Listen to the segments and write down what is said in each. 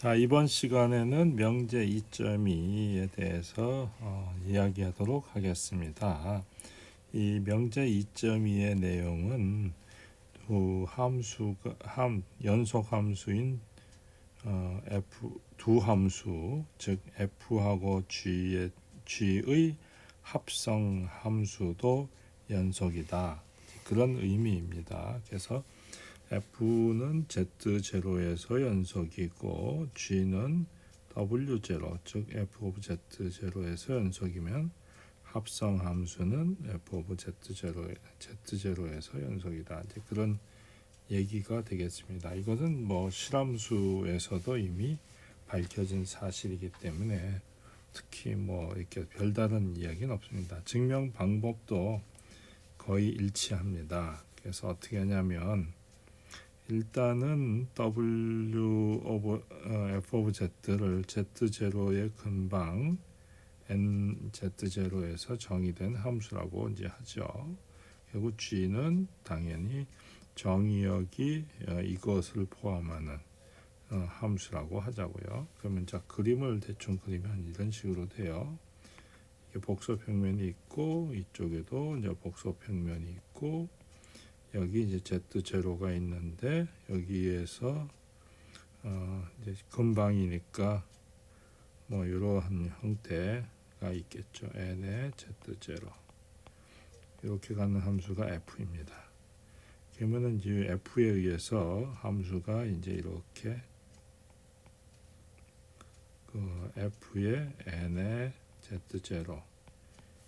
자, 이번 시간에는 명제 2.2에 대해서 이야기하도록 하겠습니다. 이 명제 2.2의 내용은 연속 함수인 두 함수, 즉 f하고 g의 합성 함수도 연속이다. 그런 의미입니다. 그래서 F는 Z0에서 연속이고 G는 W0, 즉 F of Z0에서 연속이면 합성 함수는 F of Z0에서 연속이다. 이제 그런 얘기가 되겠습니다. 이것은 실함수에서도 이미 밝혀진 사실이기 때문에 특히 이렇게 별다른 이야기는 없습니다. 증명 방법도 거의 일치합니다. 그래서 어떻게 하냐면 일단은 W of F of Z를 Z0의 근방 NZ0에서 정의된 함수라고 이제 하죠. 그리고 G는 당연히 정의역이 이것을 포함하는 함수라고 하자고요. 그러면 자 그림을 대충 그리면 이런 식으로 돼요. 이게 복소평면이 있고 이쪽에도 이제 복소평면이 있고 여기 이제 Z0가 있는데 여기에서 이제 근방이니까 이러한 형태가 있겠죠. n의 Z0 이렇게 가는 함수가 f입니다. 그러면은 이제 f에 의해서 함수가 이제 이렇게 f의 n의 Z0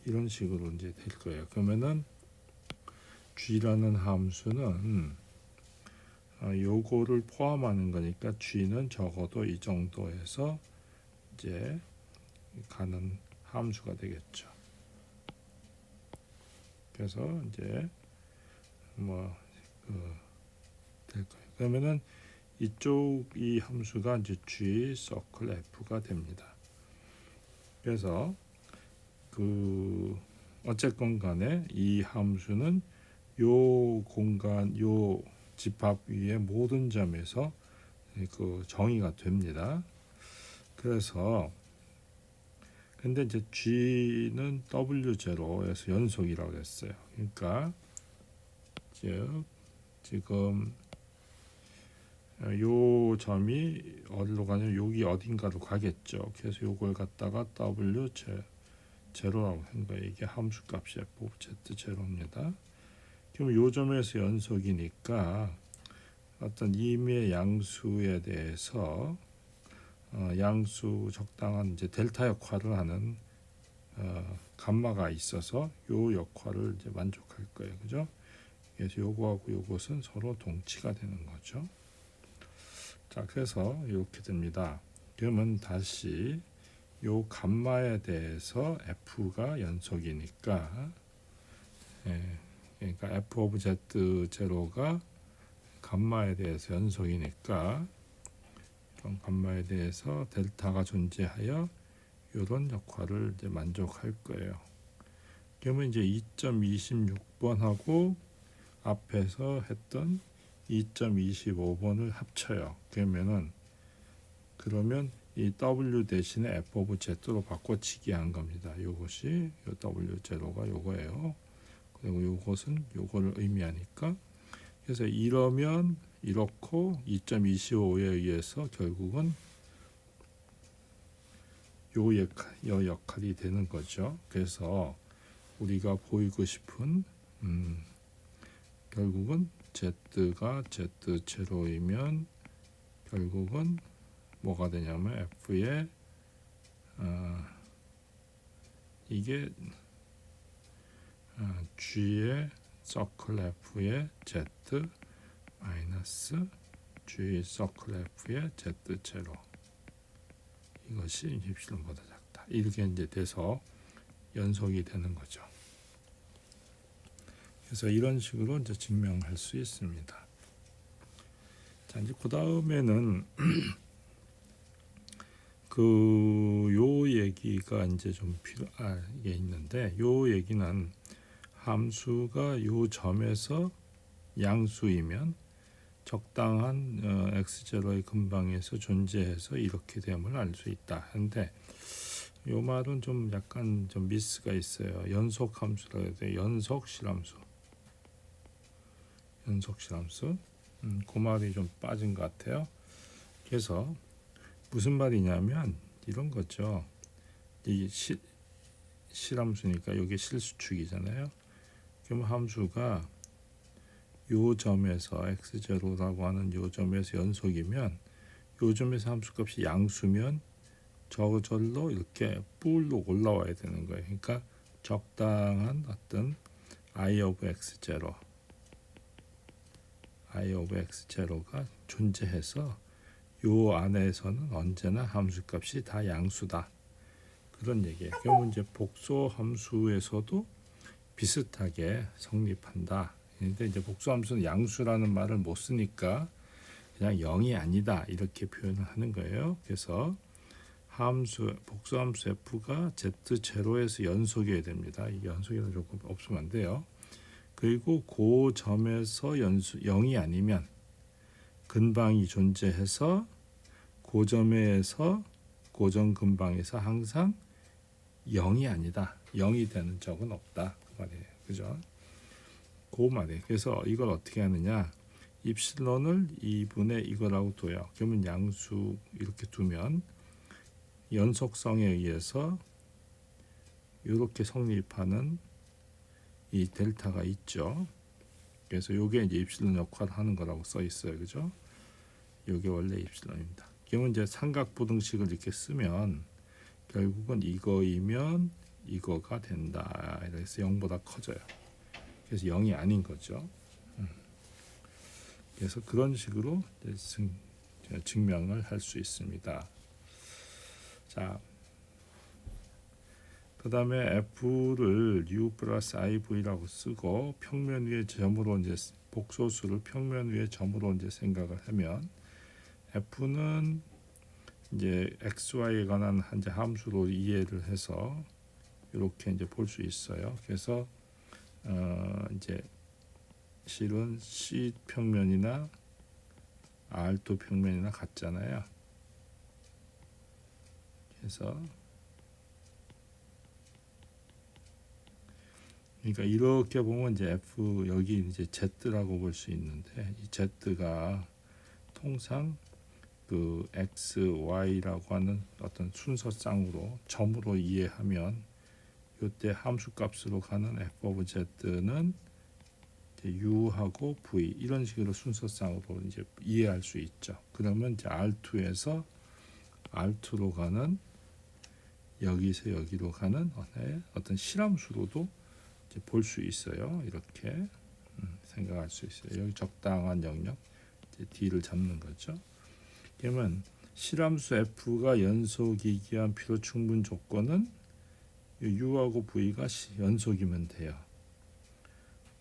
이런 식으로 이제 될 거예요. 그러면은 g라는 함수는 요거를 포함하는 거니까 g는 적어도 이 정도에서 이제 가는 함수가 되겠죠. 그래서 이제 될 거예요. 그러면은 이쪽 이 함수가 이제 g 서클 f가 됩니다. 그래서 어쨌건 간에 이 함수는 요 공간 요 집합 위의 모든 점에서 정의가 됩니다. 그래서 근데 이제 G는 W0에서 연속이라고 했어요. 그러니까 즉 지금 요 점이 어디로 가냐면 여기 어딘가로 가겠죠. 그래서 요걸 갖다가 W0라고 한 거예요. 이게 함수값이 F of Z0입니다. 그럼 요 점에서 연속이니까 어떤 임의의 양수에 대해서 양수 적당한 이제 델타 역할을 하는 감마가 있어서 요 역할을 이제 만족할 거예요. 그죠? 그래서 요거하고 요것은 서로 동치가 되는 거죠. 자, 그래서 이렇게 됩니다. 그러면 다시 요 감마에 대해서 f가 연속이니까 그러니까 f of z0가 감마에 대해서 연속이니까 그런 감마에 대해서 델타가 존재하여 이런 역할을 이제 만족할 거예요. 그러면 이제 2.26번하고 앞에서 했던 2.25번을 합쳐요. 그러면 이 W 대신에 F of Z로 바꿔치기 한 겁니다. 이것이 W0가 요거예요. 그리고 이것은 요거를 의미하니까 그래서 이러면 이렇고 2.25에 의해서 결국은 요 역할이 되는 거죠. 그래서 우리가 보이고 싶은 결국은 Z가 Z0이면 결국은 뭐가 되냐면 F의 이게 G의 서클 F의 Z 마이너스 G 서클 F의 Z0 이것이 입실론보다 작다. 이렇게 이제 돼서 연속이 되는 거죠. 그래서 이런 식으로 이제 증명할 수 있습니다. 자, 이제 그 다음에는 요 얘기가 이제 좀 필요하게 있는데 요 얘기는 함수가 요 점에서 양수이면 적당한 x0의 근방에서 존재해서 이렇게 됨을 알 수 있다. 한데 요 말은 좀 약간 좀 미스가 있어요. 연속 함수라 해야 돼. 연속 실함수. 그 말이 좀 빠진 것 같아요. 그래서 무슨 말이냐면 이런 거죠. 이게 실함수니까 이게 실수축이잖아요. 그럼 함수가 요 점에서 x0라고 하는 요 점에서 연속이면 요 점에서 함수값이 양수면 저절로 이렇게 뿔로 올라와야 되는 거예요. 그러니까 적당한 어떤 I of x0가 존재해서 요 안에서는 언제나 함수값이 다 양수다. 그런 얘기예요. 그러면 이제 복소 함수에서도 비슷하게 성립한다. 근데 이제 복소 함수는 양수라는 말을 못 쓰니까 그냥 0이 아니다 이렇게 표현을 하는 거예요. 그래서 복소 함수 f가 z0에서 연속이어야 됩니다. 이 연속이는 조금 없으면 안 돼요. 그리고 그 점에서 0이 아니면 근방이 존재해서 그 점에서 고정 근방에서 항상 0이 아니다. 0이 되는 적은 없다. 그 말이에요. 그죠? 그 말이에요. 그래서 이걸 어떻게 하느냐? 입실론을 2분의 이거라고 둬요. 그러면 양수 이렇게 두면 연속성에 의해서 이렇게 성립하는 이 델타가 있죠. 그래서 이게 이제 입실론 역할을 하는 거라고 써 있어요. 그죠? 이게 원래 입실론입니다. 그러면 이제 삼각부등식을 이렇게 쓰면 결국은 이거이면 이거가 된다. 그래서 0보다 커져요. 그래서 0이 아닌 거죠. 그래서 그런 식으로 증명을 할 수 있습니다. 자, 그 다음에 f를 u 플러스 iv라고 쓰고 평면 위에 점으로 이제 복소수를 평면 위에 점으로 이제 생각을 하면 f는 이제 xy에 관한 한 함수로 이해를 해서 이렇게 이제 볼 수 있어요. 그래서 이제 실은 C 평면이나 R2 평면이나 같잖아요. 그래서 그러니까 이렇게 보면 이제 F 여기 이제 Z라고 볼 수 있는데 이 Z가 통상 그 X, Y라고 하는 어떤 순서쌍으로 점으로 이해하면 이때 함수값으로 가는 F of Z는 U하고 V 이런 식으로 순서쌍으로 이제 이해할 수 있죠. 그러면 이제 R2에서 R2로 가는 여기서 여기로 가는 어떤 실함수로도 볼 수 있어요. 이렇게 생각할 수 있어요. 여기 적당한 영역 D를 잡는 거죠. 그러면 실함수 F가 연속이기 위한 필요 충분 조건은 U하고 V가 연속이면 돼요.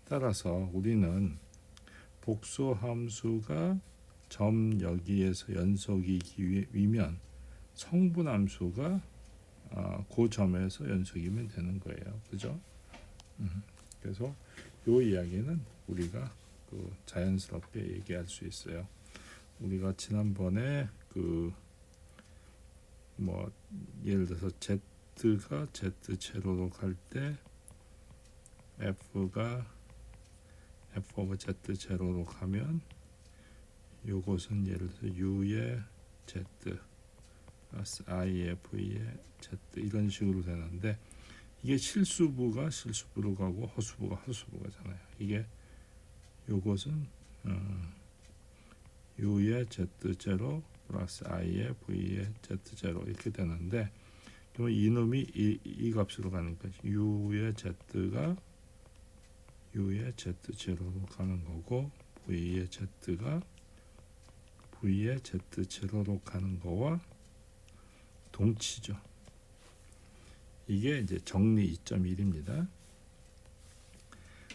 따라서 우리는 복소 함수가 점 여기에서 연속이기 위면 성분 함수가 그 점에서 연속이면 되는 거예요. 그죠? 그래서 이 이야기는 우리가 자연스럽게 얘기할 수 있어요. 우리가 지난번에 예를 들어서 Z가 Z0로 갈 때 F가 F of Z0로 가면 요것은 예를 들어서 U의 Z 플러스 I의 V의 Z 이런 식으로 되는데 이게 실수부가 실수부로 가고 허수부가 허수부로 가잖아요. 이게 요것은 U의 Z0 플러스 I의 V의 Z0 이렇게 되는데 그러면 이놈이 이 값으로 가는 거죠. U의 Z가 U의 Z0로 가는 거고 V의 Z가 V의 Z0로 가는 거와 동치죠. 이게 이제 정리 2.1입니다.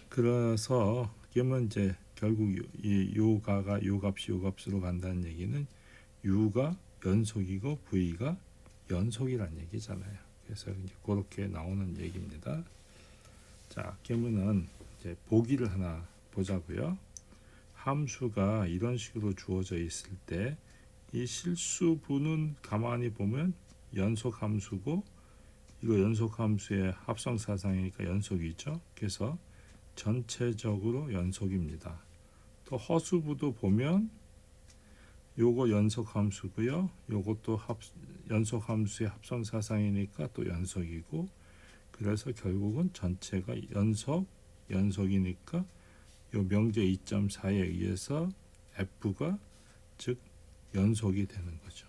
그래서 그러면 이제 결국 요 값으로 간다는 얘기는 U가 연속이고 V가 연속이란 얘기잖아요. 그래서 이제 그렇게 나오는 얘기입니다. 자, 그러면은 이제 보기를 하나 보자고요. 함수가 이런 식으로 주어져 있을 때 이 실수부는 가만히 보면 연속 함수고 이거 연속 함수의 합성 사상이니까 연속이죠. 그래서 전체적으로 연속입니다. 또 허수부도 보면 요거 연속 함수고요. 요것도 연속 함수의 합성 사상이니까 또 연속이고, 그래서 결국은 전체가 연속이니까 요 명제 2.4에 의해서 F가 즉 연속이 되는 거죠.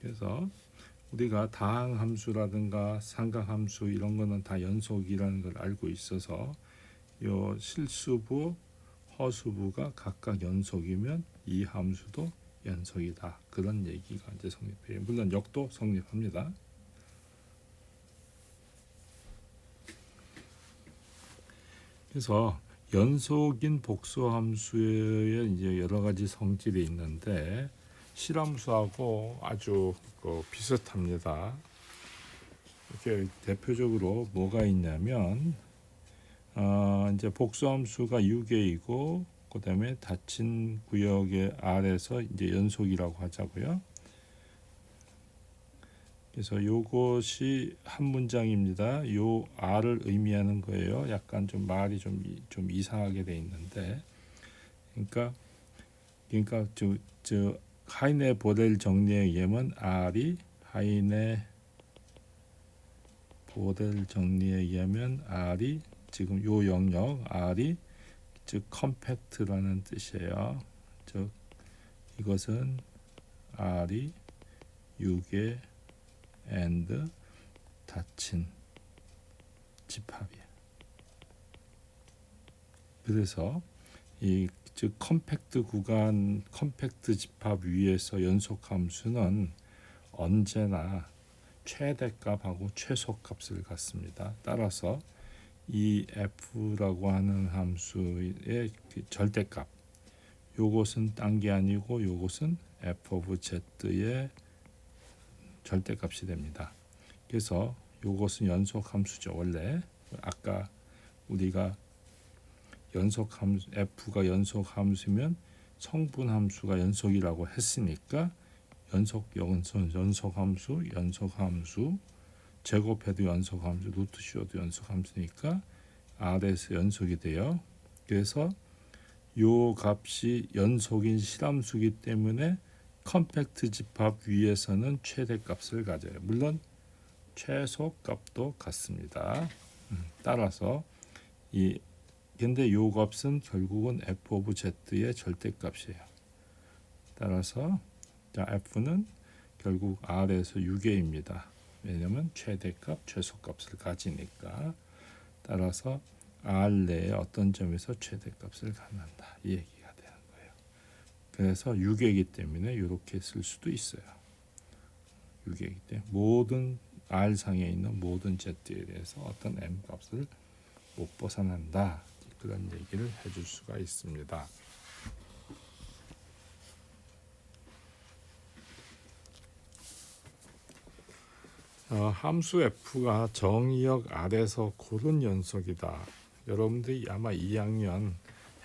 그래서 우리가 다항함수라든가 삼각함수 이런 거는 다 연속이라는 걸 알고 있어서 요 실수부, 허수부가 각각 연속이면 이 함수도 연속이다. 그런 얘기가 이제 성립해요. 물론 역도 성립합니다. 그래서 연속인 복수함수에 이제 여러 가지 성질이 있는데 실함수하고 아주 비슷합니다. 이렇게 대표적으로 뭐가 있냐면 이제 복수함수가 6개이고 그다음에 닫힌 구역의 R에서 이제 연속이라고 하자고요. 그래서 요것이 한 문장입니다. 요 R을 의미하는 거예요. 약간 좀 말이 좀 이상하게 돼 있는데, 그러니까 저 하이네 보델 정리에 의하면 R이 하이네 보델 정리에 의하면 R이 지금 요 영역 R이 즉 컴팩트라는 뜻이에요. 즉 이것은 R이 6의 and 닫힌 집합이에요. 그래서 이 즉 컴팩트 구간, 컴팩트 집합 위에서 연속 함수는 언제나 최대값하고 최소값을 갖습니다. 따라서 이 f라고 하는 함수의 절대값, 요것은 딴 게 아니고 요것은 f of z의 절대값이 됩니다. 그래서 요것은 연속 함수죠. 원래 아까 우리가 연속 함수 f가 연속 함수면 성분 함수가 연속이라고 했으니까 연속 함수 제곱해도 연속 함수, 루트 씌워도 연속 함수니까 R에서 연속이 돼요. 그래서 요 값이 연속인 실함수이기 때문에 컴팩트 집합 위에서는 최대값을 가져요. 물론 최소값도 같습니다. 따라서 근데 요 값은 결국은 f of z의 절대값이에요. 따라서 자, f는 결국 R에서 6개입니다. 왜냐하면 최대값, 최소값을 가지니까. 따라서 R 내에 어떤 점에서 최대값을 갖는다. 이 얘기가 되는 거예요. 그래서 6개이기 때문에 이렇게 쓸 수도 있어요. 6개이기 때문에 모든 R상에 있는 모든 Z에 대해서 어떤 M 값을 못 벗어난다. 그런 얘기를 해줄 수가 있습니다. 함수 f가 정의역 아래서 고른 연속이다. 여러분들이 아마 2학년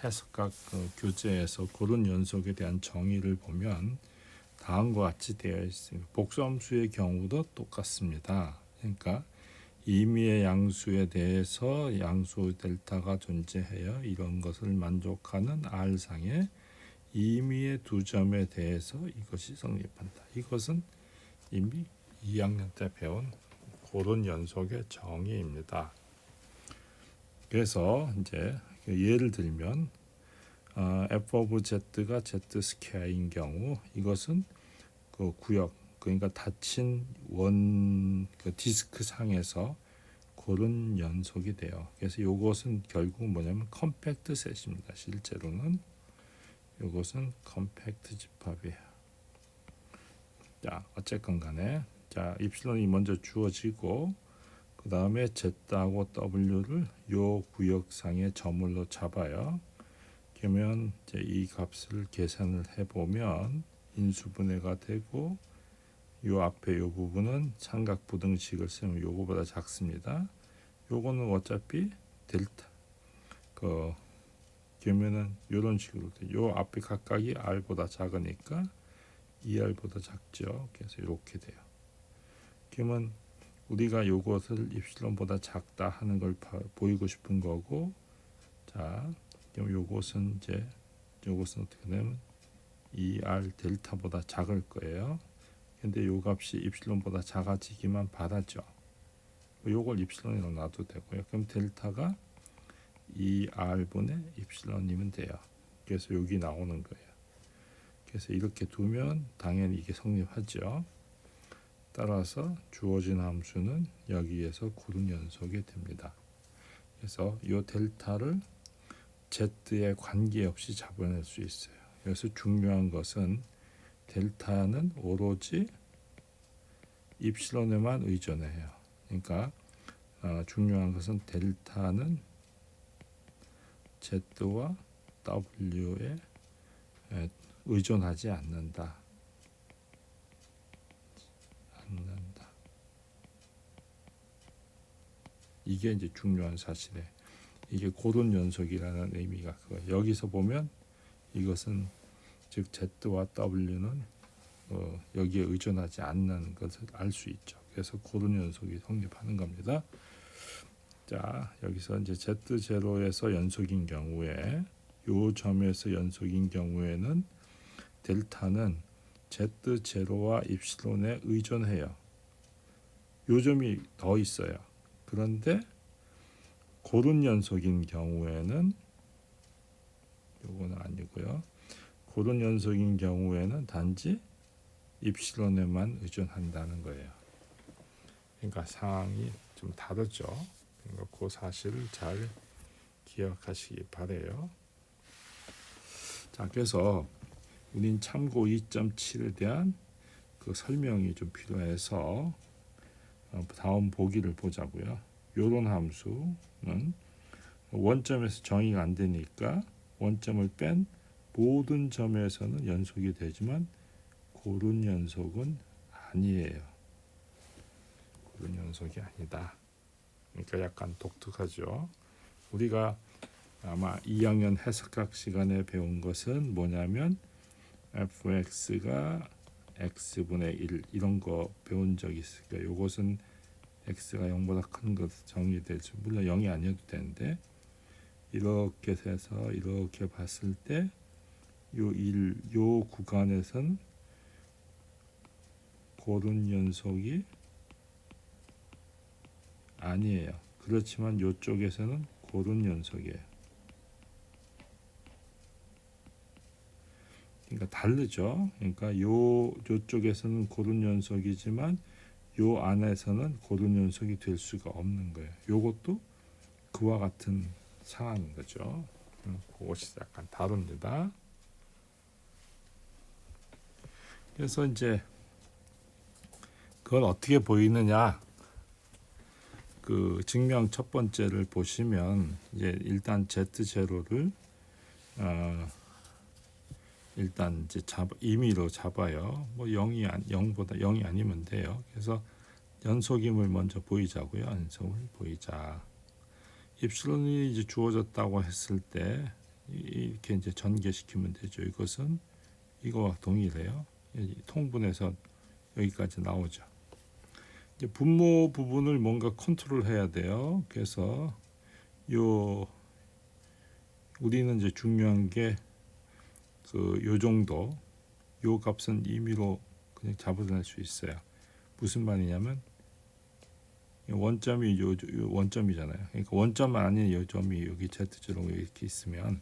해석학 교재에서 고른 연속에 대한 정의를 보면 다음과 같이 되어 있습니다. 복수함수의 경우도 똑같습니다. 그러니까 임의의 양수에 대해서 양수 델타가 존재해요. 이런 것을 만족하는 R상의 임의의 두 점에 대해서 이것이 성립한다. 이것은 이미 2학년 때 배운 고른 연속의 정의입니다. 그래서 이제 예를 들면 f of z가 z 스퀘어인 경우 이것은 그 구역, 그러니까 닫힌 그 디스크 상에서 고른 연속이 돼요. 그래서 이것은 결국 뭐냐면 컴팩트 셋입니다. 실제로는 이것은 컴팩트 집합이에요. 자, 어쨌건 간에 자, 입실론이 먼저 주어지고 그 다음에 Z하고 W를 요 구역상의 점으로 잡아요. 그러면 이제 이 값을 계산을 해보면 인수분해가 되고 요 앞에 요 부분은 삼각 부등식을 쓰면 요거보다 작습니다. 요거는 어차피 델타 그러면은 이런 식으로 돼. 요 앞에 각각이 r보다 작으니까 2r보다 작죠. 그래서 이렇게 돼요. 그러면 우리가 요것을 입실론보다 작다 하는 걸 보이고 싶은 거고, 자, 그럼 요것은 어떻게 되면 2r 델타보다 작을 거예요. 근데 요 값이 입실론보다 작아지기만 바라죠. 요걸 입실론이라고 놔도 되고요. 그럼 델타가 2r분의 입실론이면 돼요. 그래서 여기 나오는 거예요. 그래서 이렇게 두면 당연히 이게 성립하죠. 따라서 주어진 함수는 여기에서 고른 연속이 됩니다. 그래서 이 델타를 z에 관계없이 잡아낼 수 있어요. 여기서 중요한 것은 델타는 오로지 입실론에만 의존해요. 그러니까 중요한 것은 델타는 z와 w에 의존하지 않는다. 이게 이제 중요한 사실에 이게 고른 연속이라는 의미가 그거예요. 여기서 보면 이것은 즉 z와 w는 여기에 의존하지 않는 것을 알 수 있죠. 그래서 고른 연속이 성립하는 겁니다. 자, 여기서 이제 z0에서 연속인 경우에 요 점에서 연속인 경우에는 델타는 z0와 입실론에 의존해요. 요 점이 더 있어요. 그런데 고른 연속인 경우에는 요거는 아니고요. 고른 연속인 경우에는 단지 입실론에만 의존한다는 거예요. 그러니까 상황이 좀 다르죠. 그러니까 그 사실을 잘 기억하시기 바래요. 자, 그래서 우린 참고 2.7에 대한 그 설명이 좀 필요해서 다음 보기를 보자고요. 요런 함수는 원점에서 정의가 안 되니까 원점을 뺀 모든 점에서는 연속이 되지만 고른 연속은 아니에요. 고른 연속이 아니다. 그러니까 약간 독특하죠. 우리가 아마 2학년 해석학 시간에 배운 것은 뭐냐면 fx가 x분의 1 이런 거 배운 적이 있을 거예요. 이것은 x가 0보다 큰 것 정의되죠. 물론 0이 아니어도 되는데 이렇게 해서 이렇게 봤을 때 요 구간에선 고른 연속이 아니에요. 그렇지만 이쪽에서는 고른 연속이에요. 그러니까 다르죠. 그러니까 요쪽에서는 고른 연속이지만 요 안에서는 고른 연속이 될 수가 없는 거예요. 요것도 그와 같은 상황인 거죠. 그것이 약간 다릅니다. 그래서 이제 그건 어떻게 보이느냐? 그 증명 첫 번째를 보시면 이제 일단 z0를 일단 이제 임의로 잡아요. 뭐 0보다 0이 아니면 돼요. 그래서 연속임을 먼저 보이자고요. 연속을 보이자. 입실론이 이제 주어졌다고 했을 때 이렇게 이제 전개시키면 되죠. 이것은 이거와 동일해요. 통분해서 여기까지 나오죠. 이제 분모 부분을 뭔가 컨트롤해야 돼요. 그래서 우리는 이제 중요한 게 요 정도 요 값은 임의로 그냥 잡아낼 수 있어요. 무슨 말이냐면 원점이 요 원점이잖아요. 그러니까 원점만 아닌 요 점이 여기 z0 이렇게 있으면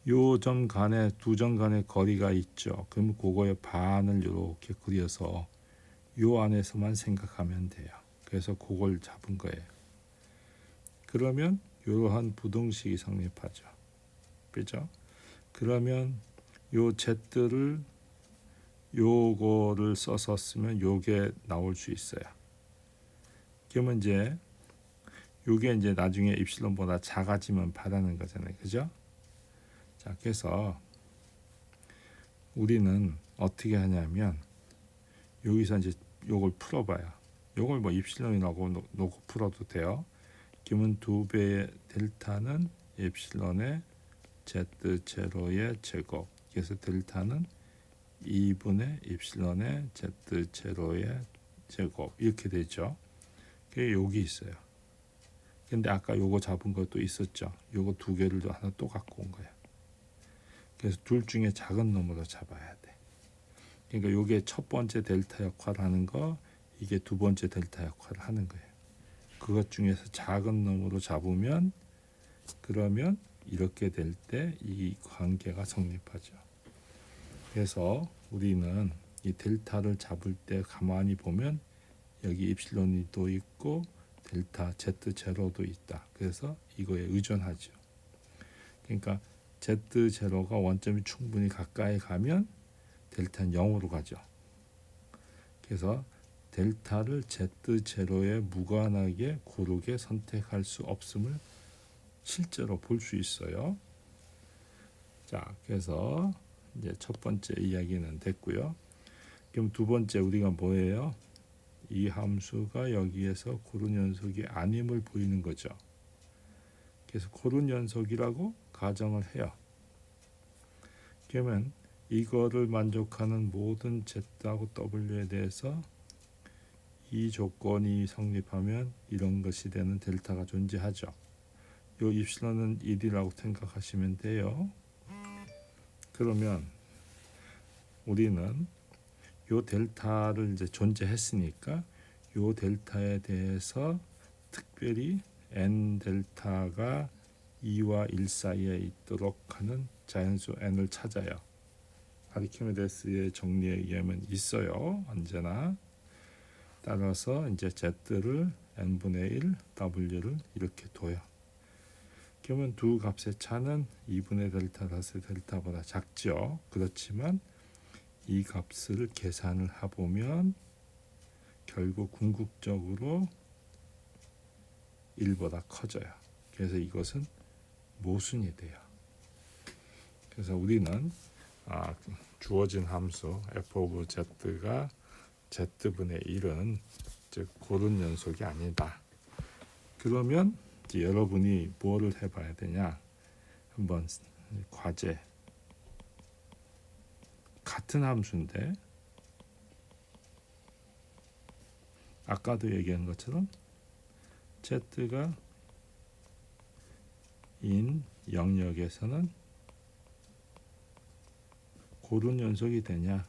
요 점 간에 두 점 간의 거리가 있죠. 그럼 그거의 반을 이렇게 그려서 요 안에서만 생각하면 돼요. 그래서 그걸 잡은 거예요. 그러면 이러한 부등식이 성립하죠. 그죠? 그러면 요 z를 요거를 써서 쓰면 요게 나올 수 있어요. 그러면 이제 요게 이제 나중에 입실론보다 작아지면 바라는 거잖아요. 그죠? 자, 그래서 우리는 어떻게 하냐면 여기서 이제 요걸 풀어봐요. 요걸 뭐 입실론이라고 놓고 풀어도 돼요. 그러면 2배의 델타는 입실론의 Z0의 제곱. 그래서 델타는 2분의 입실론의 Z0의 제곱 이렇게 되죠. 그게 여기 있어요. 근데 아까 요거 잡은 것도 있었죠. 요거 두 개를 하나 또 갖고 온 거야. 그래서 둘 중에 작은 놈으로 잡아야 돼. 그러니까 요게 첫 번째 델타 역할을 하는 거, 이게 두 번째 델타 역할을 하는 거예요. 그것 중에서 작은 놈으로 잡으면, 그러면 이렇게 될 때 이 관계가 성립하죠. 그래서 우리는 이 델타를 잡을 때 가만히 보면 여기 입실론이도 있고 델타 Z0도 있다. 그래서 이거에 의존하죠. 그러니까 Z0가 원점이 충분히 가까이 가면 델타는 0으로 가죠. 그래서 델타를 Z0에 무관하게 고르게 선택할 수 없음을 실제로 볼 수 있어요. 자, 그래서 이제 첫 번째 이야기는 됐고요. 그럼 두 번째 우리가 뭐예요? 이 함수가 여기에서 고른 연속이 아님을 보이는 거죠. 그래서 고른 연속이라고 가정을 해요. 그러면 이거를 만족하는 모든 Z하고 W에 대해서 이 조건이 성립하면 이런 것이 되는 델타가 존재하죠. 요 입실론은 1이라고 생각하시면 돼요. 그러면 우리는 요 델타를 이제 존재했으니까 요 델타에 대해서 특별히 n 델타가 2와 1 사이에 있도록 하는 자연수 n을 찾아요. 아르키메데스의 정리에 의하면 있어요. 언제나. 따라서 이제 z를 n분의 1, w를 이렇게 둬요. 그러면 두 값의 차는 2분의 델타 다스 델타보다 작죠. 그렇지만 이 값을 계산을 해보면 결국 궁극적으로 1보다 커져요. 그래서 이것은 모순이 돼요. 그래서 우리는 주어진 함수 f of z가 z분의 1은 즉 고른 연속이 아니다. 그러면 이제 여러분이 뭐를 해봐야 되냐? 한번 과제 같은 함수인데 아까도 얘기한 것처럼 z가 인 영역에서는 고른 연속이 되냐?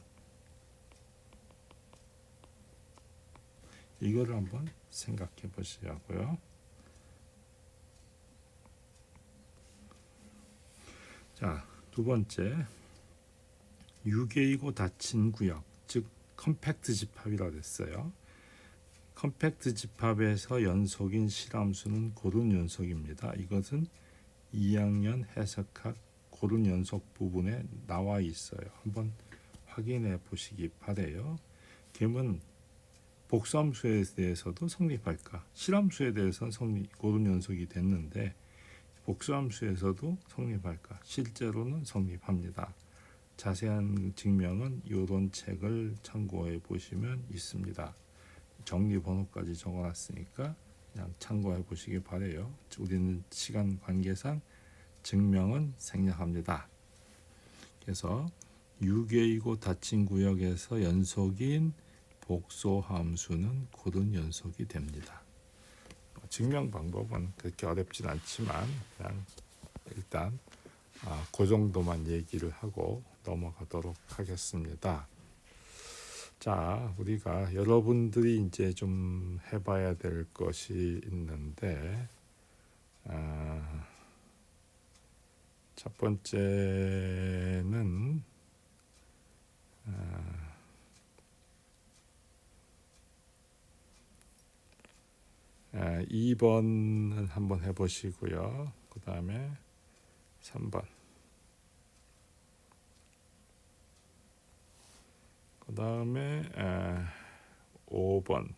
이거를 한번 생각해 보시라고요. 자, 두 번째, 유계이고 닫힌 구역, 즉 컴팩트 집합이라고 했어요. 컴팩트 집합에서 연속인 실함수는 고른 연속입니다. 이것은 2학년 해석학 고른 연속 부분에 나와 있어요. 한번 확인해 보시기 바래요. 그러면 복수함수에 대해서도 성립할까? 실함수에 대해서는 고른 연속이 됐는데 복수함수에서도 성립할까? 실제로는 성립합니다. 자세한 증명은 이런 책을 참고해 보시면 있습니다. 정리 번호까지 적어놨으니까 그냥 참고해 보시기 바래요. 우리는 시간 관계상 증명은 생략합니다. 그래서 유계이고 닫힌 구역에서 연속인 복소함수는 고른 연속이 됩니다. 증명 방법은 그렇게 어렵진 않지만 그냥 일단 그 정도만 얘기를 하고 넘어가도록 하겠습니다. 자, 우리가 여러분들이 이제 좀 해봐야 될 것이 있는데 첫 번째는 2번은 한번 해보시고요. 그 다음에 3번, 그 다음에 5번,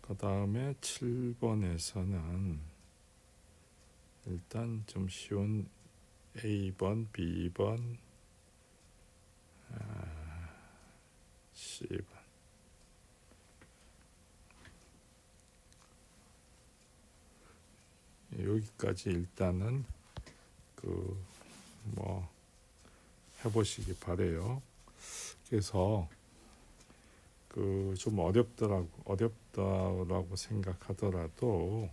그 다음에 7번에서는 일단 좀 쉬운 A번, B번, 10은 여기까지 일단은 뭐 해보시기 바래요. 그래서 좀 어렵다라고 생각하더라도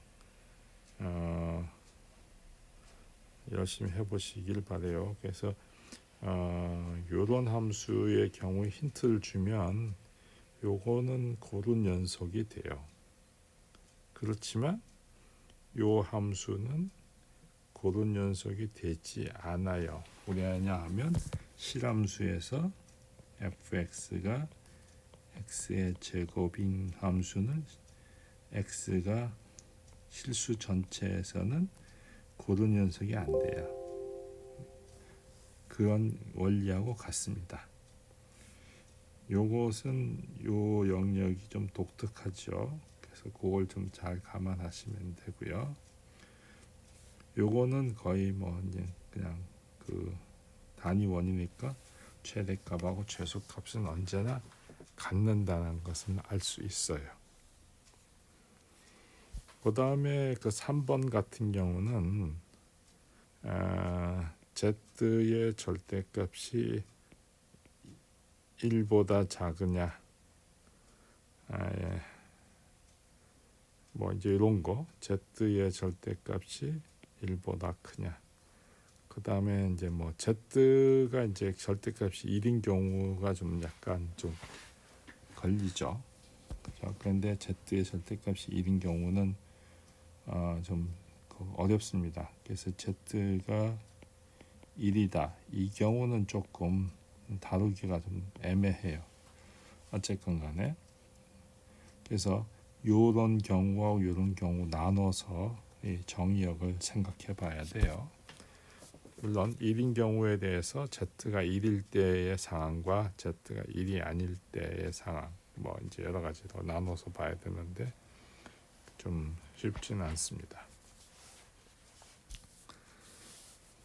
열심히 해보시길 바래요. 그래서 요런 함수의 경우 힌트를 주면 요거는 고른 연속이 돼요. 그렇지만 요 함수는 고른 연속이 되지 않아요. 왜냐 하면 실함수에서 fx가 x의 제곱인 함수는 x가 실수 전체에서는 고른 연속이 안 돼요. 그런 원리하고 같습니다. 요것은 요 영역이 좀 독특하죠. 그래서 그걸 좀 잘 감안하시면 되고요. 요거는 거의 뭐 이제 그냥 단위원이니까 최대값하고 최소값은 언제나 같는다는 것은 알 수 있어요. 그 다음에 3번 같은 경우는 z의 절대값이 1보다 작으냐, 뭐 이제 이런 거, z의 절대값이 1보다 크냐. 그 다음에 이제 뭐 z가 이제 절대값이 1인 경우가 좀 약간 좀 걸리죠. 그런데 z의 절대값이 1인 경우는 좀 어렵습니다. 그래서 z가 1이다. 이 경우는 조금 다루기가 좀 애매해요. 어쨌건 간에. 그래서 요런 경우와 요런 경우 나눠서 이 정의역을 생각해 봐야 돼요. 물론 1인 경우에 대해서 z가 1일 때의 상황과 z가 1이 아닐 때의 상황 뭐 이제 여러 가지로 나눠서 봐야 되는데 좀 쉽지는 않습니다.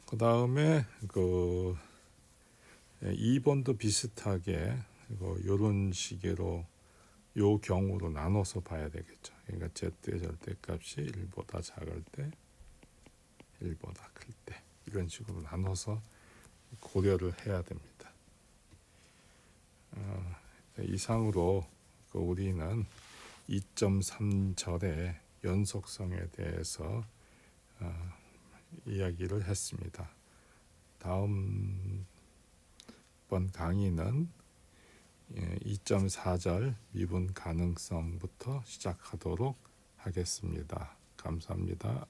그 다음에 2번도 비슷하게 이런 식으로 요 경우로 나눠서 봐야 되겠죠. 그러니까 z의 절대값이 1보다 작을 때, 1보다 클 때 이런 식으로 나눠서 고려를 해야 됩니다. 이상으로 우리는 2.3절의 연속성에 대해서 이야기를 했습니다. 다음 번 강의는 2.4절 미분 가능성부터 시작하도록 하겠습니다. 감사합니다.